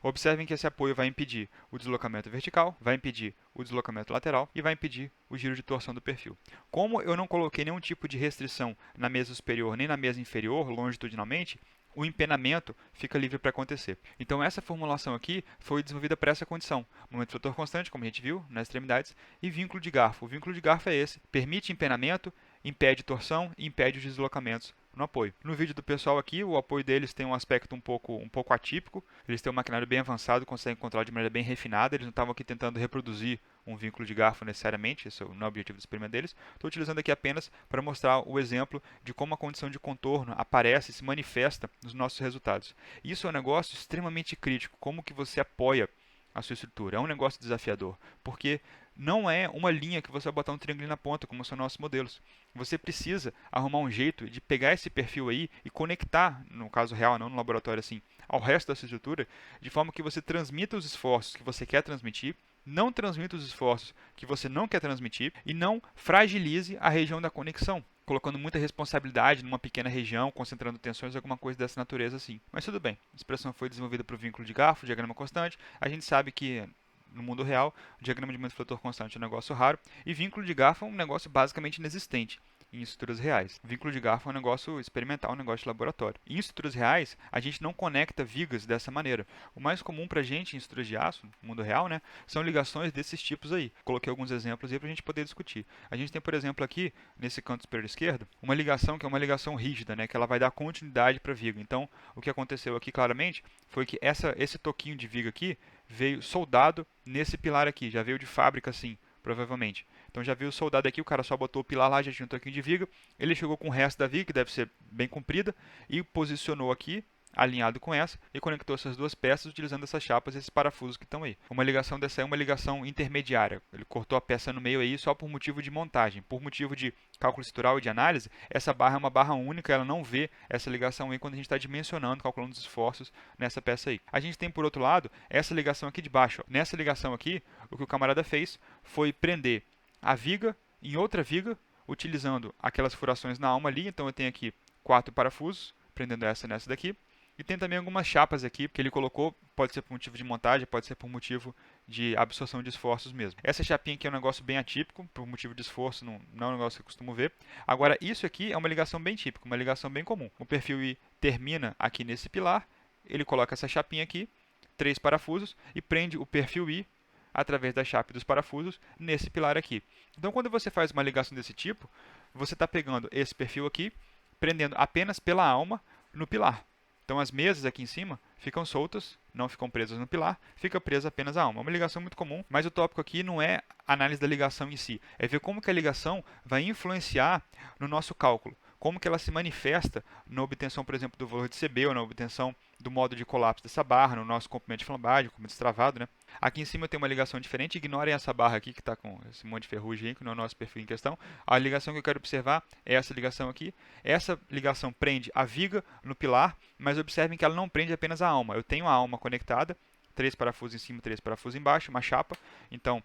Observem que esse apoio vai impedir o deslocamento vertical, vai impedir o deslocamento lateral e vai impedir o giro de torção do perfil. Como eu não coloquei nenhum tipo de restrição na mesa superior nem na mesa inferior, longitudinalmente, o empenamento fica livre para acontecer. Então essa formulação aqui foi desenvolvida para essa condição. Momento fletor constante, como a gente viu, nas extremidades, e vínculo de garfo. O vínculo de garfo é esse, permite empenamento, impede torção e impede os deslocamentos no apoio. No vídeo do pessoal aqui, o apoio deles tem um aspecto um pouco atípico. Eles têm um maquinário bem avançado, conseguem controlar de maneira bem refinada. Eles não estavam aqui tentando reproduzir um vínculo de garfo necessariamente, esse não é o objetivo do experimento deles. Estou utilizando aqui apenas para mostrar o exemplo de como a condição de contorno aparece e se manifesta nos nossos resultados. Isso é um negócio extremamente crítico, como que você apoia a sua estrutura. É um negócio desafiador, porque não é uma linha que você vai botar um triângulo na ponta, como são nossos modelos. Você precisa arrumar um jeito de pegar esse perfil aí e conectar, no caso real, não no laboratório assim, ao resto da sua estrutura, de forma que você transmita os esforços que você quer transmitir, não transmita os esforços que você não quer transmitir e não fragilize a região da conexão, colocando muita responsabilidade numa pequena região, concentrando tensões, alguma coisa dessa natureza assim. Mas tudo bem, a expressão foi desenvolvida para o vínculo de garfo, diagrama constante. A gente sabe que no mundo real, o diagrama de momento fletor constante é um negócio raro e vínculo de garfo é um negócio basicamente inexistente em estruturas reais. Vínculo de garfo é um negócio experimental, um negócio de laboratório. Em estruturas reais, a gente não conecta vigas dessa maneira. O mais comum para a gente em estruturas de aço, no mundo real, né, são ligações desses tipos aí. Coloquei alguns exemplos aí para a gente poder discutir. A gente tem, por exemplo, aqui, nesse canto superior esquerdo, uma ligação que é uma ligação rígida, né, que ela vai dar continuidade para a viga. Então, o que aconteceu aqui claramente foi que esse toquinho de viga aqui veio soldado nesse pilar aqui, já veio de fábrica assim, provavelmente. Então já viu o soldado aqui, o cara só botou o pilar lá, já tinha um toquinho de viga, ele chegou com o resto da viga, que deve ser bem comprida, e posicionou aqui alinhado com essa e conectou essas duas peças utilizando essas chapas e esses parafusos que estão aí. Uma ligação dessa é uma ligação intermediária. Ele cortou a peça no meio aí só por motivo de montagem. Por motivo de cálculo estrutural e de análise, essa barra é uma barra única, ela não vê essa ligação aí quando a gente está dimensionando, calculando os esforços nessa peça aí. A gente tem, por outro lado, essa ligação aqui de baixo. Nessa ligação aqui, o que o camarada fez foi prender a viga em outra viga, utilizando aquelas furações na alma ali. Então eu tenho aqui 4 parafusos, prendendo essa nessa daqui. E tem também algumas chapas aqui que ele colocou, pode ser por motivo de montagem, pode ser por motivo de absorção de esforços mesmo. Essa chapinha aqui é um negócio bem atípico, por motivo de esforço, não é um negócio que eu costumo ver. Agora, isso aqui é uma ligação bem típica, uma ligação bem comum. O perfil I termina aqui nesse pilar, ele coloca essa chapinha aqui, 3 parafusos, e prende o perfil I através da chapa e dos parafusos nesse pilar aqui. Então, quando você faz uma ligação desse tipo, você está pegando esse perfil aqui, prendendo apenas pela alma no pilar. Então, as mesas aqui em cima ficam soltas, não ficam presas no pilar, fica presa apenas a alma. É uma ligação muito comum, mas o tópico aqui não é a análise da ligação em si, é ver como que a ligação vai influenciar no nosso cálculo, como que ela se manifesta na obtenção, por exemplo, do valor de CB ou na obtenção do modo de colapso dessa barra, no nosso comprimento de flambagem, comprimento destravado, né? Aqui em cima tem uma ligação diferente, ignorem essa barra aqui que está com esse monte de ferrugem aí, que não é o nosso perfil em questão. A ligação que eu quero observar é essa ligação aqui. Essa ligação prende a viga no pilar, mas observem que ela não prende apenas a alma. Eu tenho a alma conectada, 3 parafusos em cima, 3 parafusos embaixo, uma chapa. Então,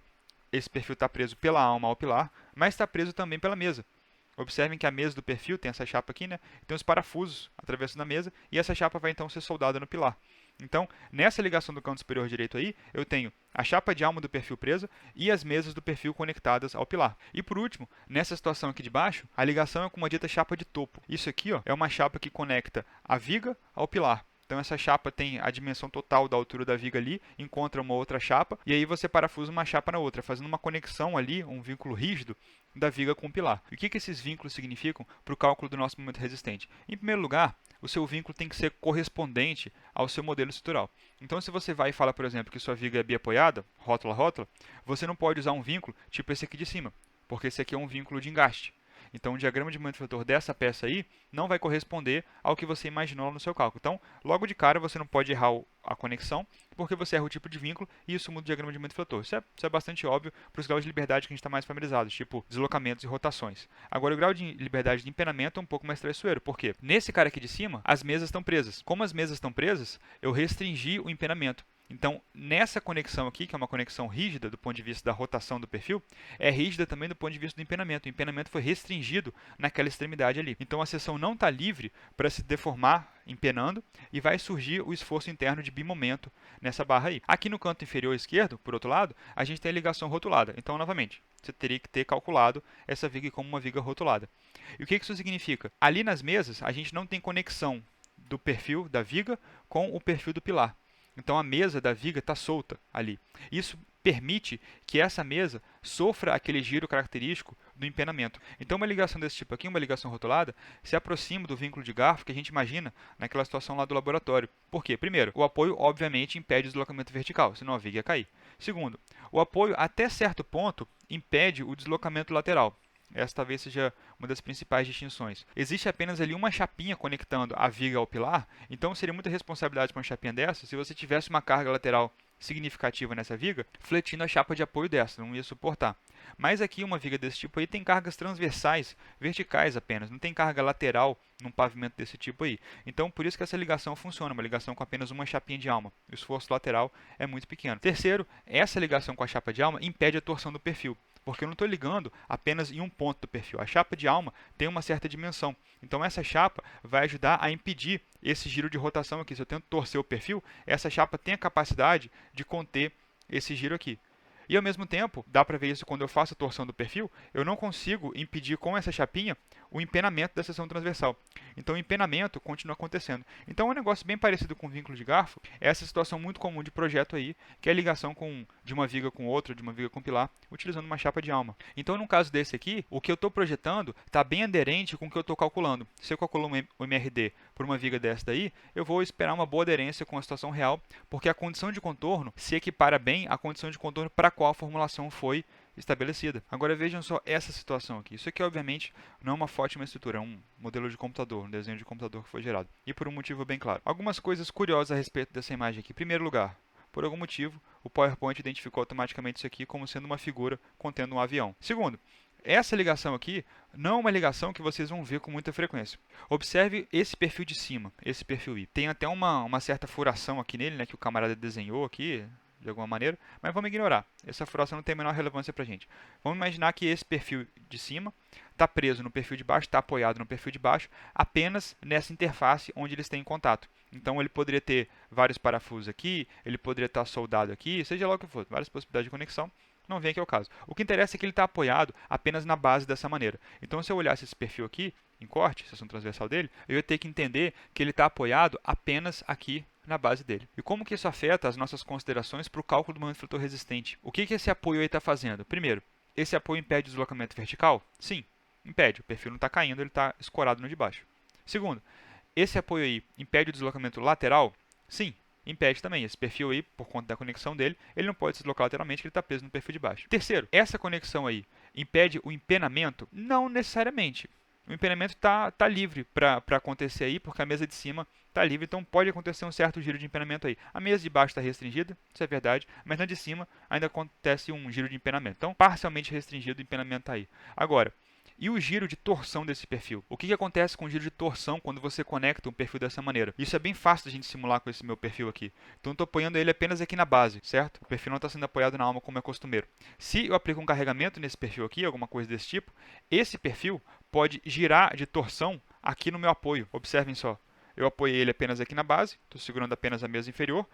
esse perfil está preso pela alma ao pilar, mas está preso também pela mesa. Observem que a mesa do perfil tem essa chapa aqui, né? Tem os parafusos atravessando a mesa e essa chapa vai então ser soldada no pilar. Então, nessa ligação do canto superior direito aí, eu tenho a chapa de alma do perfil presa e as mesas do perfil conectadas ao pilar. E por último, nessa situação aqui de baixo, a ligação é com uma dita chapa de topo. Isso aqui ó, é uma chapa que conecta a viga ao pilar. Então essa chapa tem a dimensão total da altura da viga ali, encontra uma outra chapa, e aí você parafusa uma chapa na outra, fazendo uma conexão ali, um vínculo rígido da viga com o pilar. E o que esses vínculos significam para o cálculo do nosso momento resistente? Em primeiro lugar, o seu vínculo tem que ser correspondente ao seu modelo estrutural. Então se você vai e fala, por exemplo, que sua viga é biapoiada, rótula a rótula, você não pode usar um vínculo tipo esse aqui de cima, porque esse aqui é um vínculo de engaste. Então, o diagrama de momento vetor dessa peça aí não vai corresponder ao que você imaginou no seu cálculo. Então, logo de cara, você não pode errar a conexão, porque você erra o tipo de vínculo e isso muda o diagrama de momento vetor. Isso é bastante óbvio para os graus de liberdade que a gente está mais familiarizado, tipo deslocamentos e rotações. Agora, o grau de liberdade de empenamento é um pouco mais traiçoeiro. Por quê? Nesse cara aqui de cima, as mesas estão presas. Como as mesas estão presas, eu restringi o empenamento. Então, nessa conexão aqui, que é uma conexão rígida do ponto de vista da rotação do perfil, é rígida também do ponto de vista do empenamento. O empenamento foi restringido naquela extremidade ali. Então, a seção não está livre para se deformar empenando e vai surgir o esforço interno de bimomento nessa barra aí. Aqui no canto inferior esquerdo, por outro lado, a gente tem a ligação rotulada. Então, novamente, você teria que ter calculado essa viga como uma viga rotulada. E o que isso significa? Ali nas mesas, a gente não tem conexão do perfil da viga com o perfil do pilar. Então a mesa da viga está solta ali. Isso permite que essa mesa sofra aquele giro característico do empenamento. Então uma ligação desse tipo aqui, uma ligação rotulada, se aproxima do vínculo de garfo que a gente imagina naquela situação lá do laboratório. Por quê? Primeiro, o apoio obviamente impede o deslocamento vertical, senão a viga ia cair. Segundo, o apoio até certo ponto impede o deslocamento lateral. Essa talvez seja uma das principais distinções. Existe apenas ali uma chapinha conectando a viga ao pilar, então seria muita responsabilidade para uma chapinha dessa se você tivesse uma carga lateral significativa nessa viga, fletindo a chapa de apoio dessa, não ia suportar. Mas aqui uma viga desse tipo aí tem cargas transversais, verticais apenas, não tem carga lateral num pavimento desse tipo aí. Então por isso que essa ligação funciona, uma ligação com apenas uma chapinha de alma. O esforço lateral é muito pequeno. Terceiro, essa ligação com a chapa de alma impede a torção do perfil, porque eu não estou ligando apenas em um ponto do perfil. A chapa de alma tem uma certa dimensão. Então essa chapa vai ajudar a impedir esse giro de rotação aqui. Se eu tento torcer o perfil, essa chapa tem a capacidade de conter esse giro aqui. E ao mesmo tempo, dá para ver isso quando eu faço a torção do perfil, eu não consigo impedir com essa chapinha o empenamento da seção transversal. Então o empenamento continua acontecendo. Então é um negócio bem parecido com o vínculo de garfo, é essa situação muito comum de projeto aí, que é a ligação de uma viga com outra, de uma viga com pilar, utilizando uma chapa de alma. Então no caso desse aqui, o que eu estou projetando está bem aderente com o que eu estou calculando. Se eu calculo um MRD por uma viga dessa daí, eu vou esperar uma boa aderência com a situação real, porque a condição de contorno se equipara bem à condição de contorno para a qual a formulação foi estabelecida. Agora vejam só essa situação aqui. Isso aqui, obviamente, não é uma foto de uma estrutura, é um modelo de computador, um desenho de computador que foi gerado. E por um motivo bem claro. Algumas coisas curiosas a respeito dessa imagem aqui. Em primeiro lugar, por algum motivo, o PowerPoint identificou automaticamente isso aqui como sendo uma figura contendo um avião. Segundo, essa ligação aqui não é uma ligação que vocês vão ver com muita frequência. Observe esse perfil de cima, esse perfil I. Tem até uma certa furação aqui nele, né, que o camarada desenhou aqui, de alguma maneira, mas vamos ignorar. Essa furação não tem a menor relevância para a gente. Vamos imaginar que esse perfil de cima está preso no perfil de baixo, está apoiado no perfil de baixo, apenas nessa interface onde eles têm contato. Então ele poderia ter vários parafusos aqui, ele poderia estar soldado aqui, seja lá o que for, várias possibilidades de conexão. Não vem aqui ao caso. O que interessa é que ele está apoiado apenas na base dessa maneira. Então, se eu olhasse esse perfil aqui, em corte, seção transversal dele, eu ia ter que entender que ele está apoiado apenas aqui na base dele. E como que isso afeta as nossas considerações para o cálculo do momento fletor resistente? O que esse apoio aí está fazendo? Primeiro, esse apoio impede o deslocamento vertical? Sim, impede. O perfil não está caindo, ele está escorado no de baixo. Segundo, esse apoio aí impede o deslocamento lateral? Sim, impede também. Esse perfil aí, por conta da conexão dele, ele não pode se deslocar lateralmente, porque ele está preso no perfil de baixo. Terceiro, essa conexão aí impede o empenamento? Não necessariamente. O empenamento está livre para acontecer aí, porque a mesa de cima está livre, então pode acontecer um certo giro de empenamento aí. A mesa de baixo está restringida, isso é verdade, mas na de cima ainda acontece um giro de empenamento. Então, parcialmente restringido, o empenamento está aí. Agora, e o giro de torção desse perfil? O que acontece com o giro de torção quando você conecta um perfil dessa maneira? Isso é bem fácil de a gente simular com esse meu perfil aqui. Então eu estou apoiando ele apenas aqui na base, certo? O perfil não está sendo apoiado na alma como é costumeiro. Se eu aplico um carregamento nesse perfil aqui, alguma coisa desse tipo, esse perfil pode girar de torção aqui no meu apoio. Observem só. Eu apoiei ele apenas aqui na base, estou segurando apenas a mesa inferior.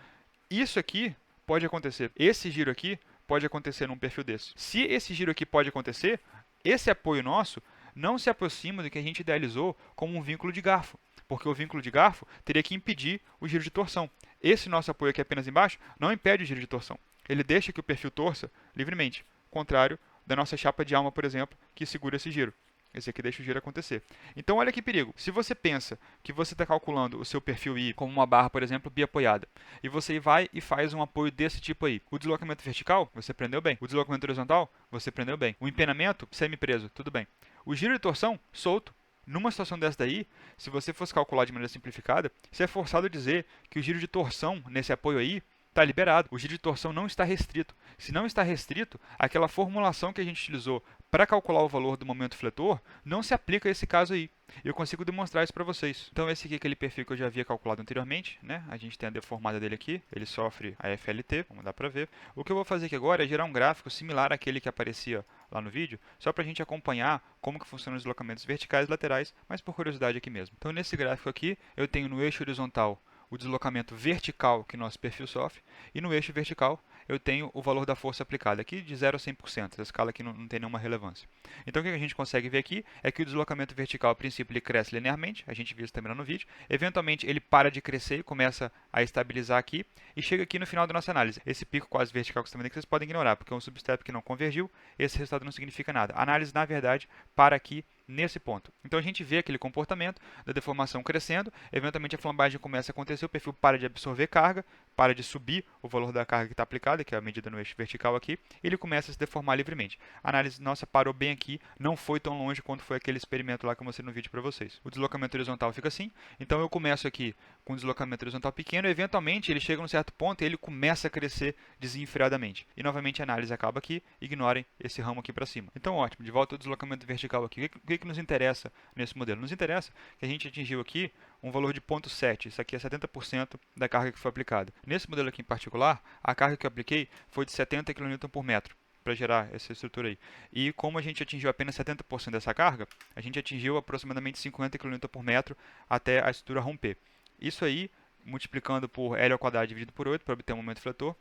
Isso aqui pode acontecer. Esse giro aqui pode acontecer num perfil desse. Se esse giro aqui pode acontecer, esse apoio nosso não se aproxima do que a gente idealizou como um vínculo de garfo, porque o vínculo de garfo teria que impedir o giro de torção. Esse nosso apoio aqui apenas embaixo não impede o giro de torção. Ele deixa que o perfil torça livremente, contrário da nossa chapa de alma, por exemplo, que segura esse giro. Esse aqui deixa o giro acontecer. Então, olha que perigo. Se você pensa que você está calculando o seu perfil I como uma barra, por exemplo, biapoiada, e você vai e faz um apoio desse tipo aí. O deslocamento vertical, você prendeu bem. O deslocamento horizontal, você prendeu bem. O empenamento, semi-preso, tudo bem. O giro de torção, solto. Numa situação dessa daí, se você fosse calcular de maneira simplificada, você é forçado a dizer que o giro de torção nesse apoio aí está liberado. O giro de torção não está restrito. Se não está restrito, aquela formulação que a gente utilizou para calcular o valor do momento fletor não se aplica a esse caso aí. Eu consigo demonstrar isso para vocês. Então esse aqui é aquele perfil que eu já havia calculado anteriormente, né? A gente tem a deformada dele aqui, ele sofre a FLT, como dá para ver. O que eu vou fazer aqui agora é gerar um gráfico similar àquele que aparecia lá no vídeo, só para a gente acompanhar como que funcionam os deslocamentos verticais e laterais, mas por curiosidade aqui mesmo. Então nesse gráfico aqui, eu tenho no eixo horizontal o deslocamento vertical que nosso perfil sofre, e no eixo vertical eu tenho o valor da força aplicada, aqui de 0 a 100%, essa escala aqui não tem nenhuma relevância. Então o que a gente consegue ver aqui é que o deslocamento vertical, a princípio, ele cresce linearmente, a gente viu isso também lá no vídeo, eventualmente ele para de crescer e começa a estabilizar aqui, e chega aqui no final da nossa análise. Esse pico quase vertical que vocês estão vendo aqui, vocês podem ignorar, porque é um substep que não convergiu, esse resultado não significa nada. A análise, na verdade, para aqui nesse ponto. Então a gente vê aquele comportamento da deformação crescendo, eventualmente a flambagem começa a acontecer, o perfil para de absorver carga, para de subir o valor da carga que está aplicada, que é a medida no eixo vertical aqui, e ele começa a se deformar livremente. A análise nossa parou bem aqui, não foi tão longe quanto foi aquele experimento lá que eu mostrei no vídeo para vocês. O deslocamento horizontal fica assim, então eu começo aqui com um deslocamento horizontal pequeno, e eventualmente ele chega num certo ponto e ele começa a crescer desenfreadamente. E novamente a análise acaba aqui, ignorem esse ramo aqui para cima. Então ótimo, de volta ao deslocamento vertical aqui. O que nos interessa nesse modelo? Nos interessa que a gente atingiu aqui um valor de 0,7, isso aqui é 70% da carga que foi aplicada. Nesse modelo aqui em particular, a carga que eu apliquei foi de 70 kN por metro para gerar essa estrutura aí. E como a gente atingiu apenas 70% dessa carga, a gente atingiu aproximadamente 50 kN por metro até a estrutura romper. Isso aí, multiplicando por L ao quadrado dividido por 8 para obter um momento fletor,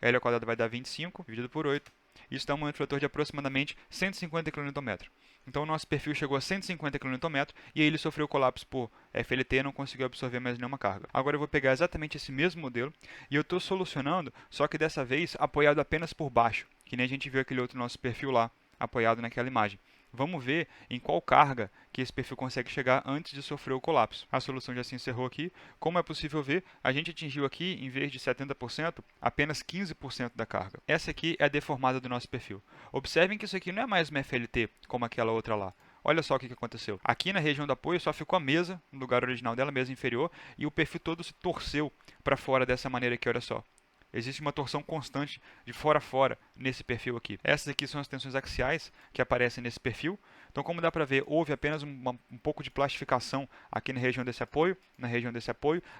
L ao quadrado vai dar 25 dividido por 8. Isso dá um momento fletor de aproximadamente 150 kN. Então o nosso perfil chegou a 150 kN e aí ele sofreu colapso por FLT e não conseguiu absorver mais nenhuma carga. Agora eu vou pegar exatamente esse mesmo modelo e eu estou solucionando, só que dessa vez apoiado apenas por baixo, que nem a gente viu aquele outro nosso perfil lá, apoiado naquela imagem. vamos ver em qual carga que esse perfil consegue chegar antes de sofrer o colapso. A solução já se encerrou aqui. Como é possível ver, a gente atingiu aqui, em vez de 70%, apenas 15% da carga. Essa aqui é a deformada do nosso perfil. Observem que isso aqui não é mais uma FLT, como aquela outra lá. Olha só o que aconteceu. Aqui na região do apoio só ficou a mesa, no lugar original dela, a mesa inferior, e o perfil todo se torceu para fora dessa maneira aqui, olha só. Existe uma torção constante de fora a fora nesse perfil aqui. Essas aqui são as tensões axiais que aparecem nesse perfil. Então, como dá para ver, houve apenas um pouco de plastificação aqui na região desse apoio,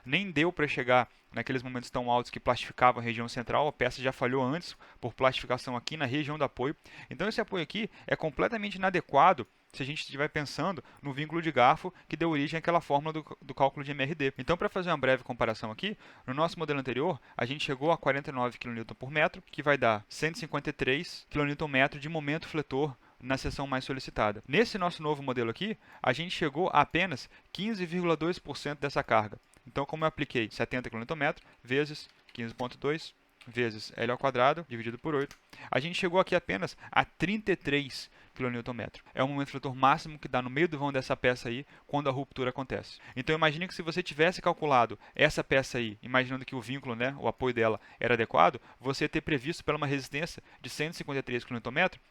Nem deu para chegar naqueles momentos tão altos que plastificavam a região central. A peça já falhou antes por plastificação aqui na região do apoio. Então, esse apoio aqui é completamente inadequado se a gente estiver pensando no vínculo de garfo que deu origem àquela fórmula do cálculo de MRD. Então, para fazer uma breve comparação aqui, no nosso modelo anterior, a gente chegou a 49 kN por metro, que vai dar 153 kN de momento fletor na seção mais solicitada. Nesse nosso novo modelo aqui, a gente chegou a apenas 15,2% dessa carga. Então, como eu apliquei 70 kN vezes 15,2 vezes L ao quadrado, dividido por 8, a gente chegou aqui apenas a 33 kN. É o momento fletor máximo que dá no meio do vão dessa peça aí, quando a ruptura acontece. Então imagine que se você tivesse calculado essa peça aí, imaginando que o vínculo, o apoio dela era adequado, você ia ter previsto pela uma resistência de 153 kN,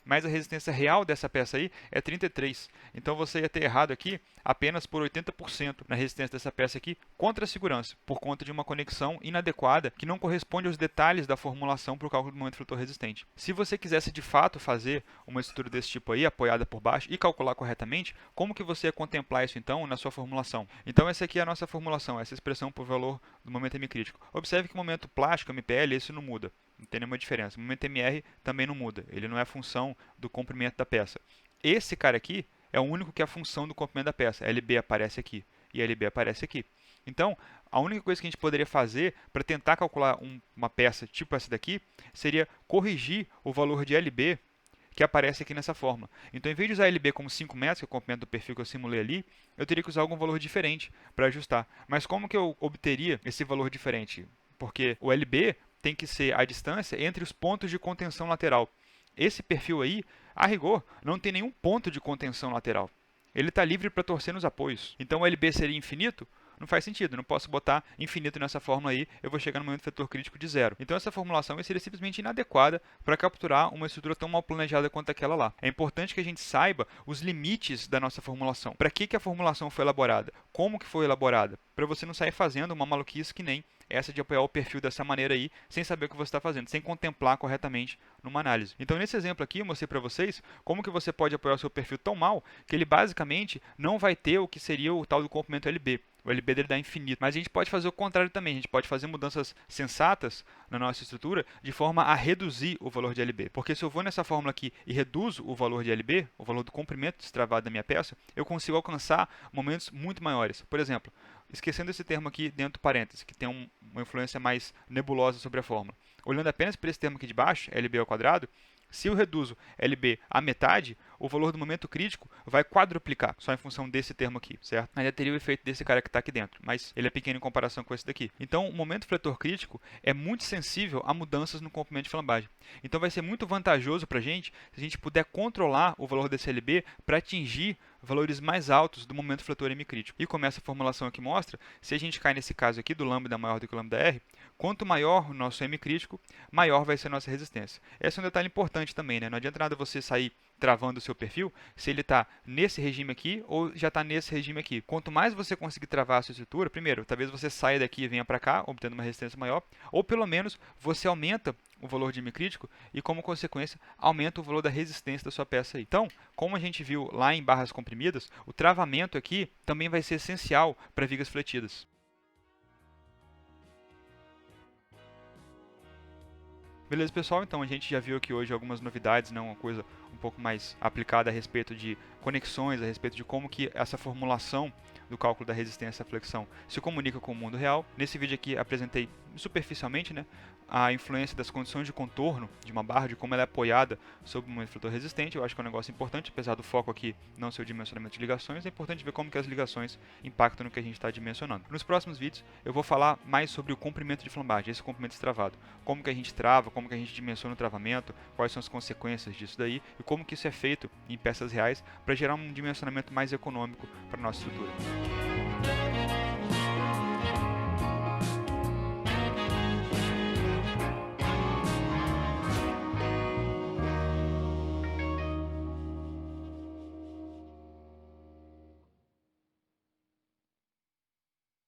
mas a resistência real dessa peça aí é 33. Então você ia ter errado aqui apenas por 80% na resistência dessa peça aqui contra a segurança, por conta de uma conexão inadequada que não corresponde aos detalhes da formulação para o cálculo do momento fletor resistente. Se você quisesse de fato fazer uma estrutura desse tipo aí, apoiada por baixo, e calcular corretamente, como que você ia contemplar isso então na sua formulação? Então essa aqui é a nossa formulação, essa expressão por valor do momento M crítico. Observe que o momento plástico, MPL, esse não muda, não tem nenhuma diferença. O momento MR também não muda, ele não é função do comprimento da peça. Esse cara aqui é o único que é a função do comprimento da peça. LB aparece aqui e LB aparece aqui. Então, a única coisa que a gente poderia fazer para tentar calcular uma peça tipo essa daqui seria corrigir o valor de LB que aparece aqui nessa forma. Então, em vez de usar LB como 5 metros, que é o comprimento do perfil que eu simulei ali, eu teria que usar algum valor diferente para ajustar. Mas como que eu obteria esse valor diferente? Porque o LB tem que ser a distância entre os pontos de contenção lateral. Esse perfil aí, a rigor, não tem nenhum ponto de contenção lateral. Ele está livre para torcer nos apoios. Então, o LB seria infinito? Não faz sentido, não posso botar infinito nessa fórmula aí, eu vou chegar no momento fletor crítico de zero. Então essa formulação seria simplesmente inadequada para capturar uma estrutura tão mal planejada quanto aquela lá. É importante que a gente saiba os limites da nossa formulação. Para que a formulação foi elaborada? Como que foi elaborada? Para você não sair fazendo uma maluquice que nem essa de apoiar o perfil dessa maneira aí, sem saber o que você está fazendo, sem contemplar corretamente numa análise. Então, nesse exemplo aqui, eu mostrei para vocês como que você pode apoiar o seu perfil tão mal que ele basicamente não vai ter o que seria o tal do comprimento LB. O LB dele dá infinito. Mas a gente pode fazer o contrário também. A gente pode fazer mudanças sensatas na nossa estrutura de forma a reduzir o valor de LB. Porque se eu vou nessa fórmula aqui e reduzo o valor de LB, o valor do comprimento destravado da minha peça, eu consigo alcançar momentos muito maiores. Por exemplo, esquecendo esse termo aqui dentro do parênteses, que tem uma influência mais nebulosa sobre a fórmula. Olhando apenas para esse termo aqui de baixo, LB ao quadrado, se eu reduzo LB à metade, o valor do momento crítico vai quadruplicar, só em função desse termo aqui, certo? Ainda teria o efeito desse cara que está aqui dentro, mas ele é pequeno em comparação com esse daqui. Então, o momento fletor crítico é muito sensível a mudanças no comprimento de flambagem. Então, vai ser muito vantajoso para a gente se a gente puder controlar o valor desse LB para atingir valores mais altos do momento fletor M crítico. E como essa formulação aqui mostra, se a gente cai nesse caso aqui do lambda maior do que o lambda R, quanto maior o nosso M crítico, maior vai ser a nossa resistência. Esse é um detalhe importante também, né? Não adianta nada você sair travando o seu perfil se ele está nesse regime aqui ou já está nesse regime aqui. Quanto mais você conseguir travar a sua estrutura, primeiro, talvez você saia daqui e venha para cá, obtendo uma resistência maior, ou pelo menos você aumenta o valor de M crítico e, como consequência, aumenta o valor da resistência da sua peça aí. Então, como a gente viu lá em barras comprimidas, o travamento aqui também vai ser essencial para vigas fletidas. Beleza, pessoal? Então a gente já viu aqui hoje algumas novidades, né? Uma coisa um pouco mais aplicada a respeito de conexões, a respeito de como que essa formulação do cálculo da resistência à flexão se comunica com o mundo real. Nesse vídeo aqui apresentei superficialmente, né, a influência das condições de contorno de uma barra, de como ela é apoiada sobre um momento flutuante resistente. Eu acho que é um negócio importante, apesar do foco aqui não ser o dimensionamento de ligações, é importante ver como que as ligações impactam no que a gente está dimensionando. Nos próximos vídeos eu vou falar mais sobre o comprimento de flambagem, esse comprimento estravado, como que a gente trava, como que a gente dimensiona o travamento, quais são as consequências disso daí e como que isso é feito em peças reais para gerar um dimensionamento mais econômico para a nossa estrutura.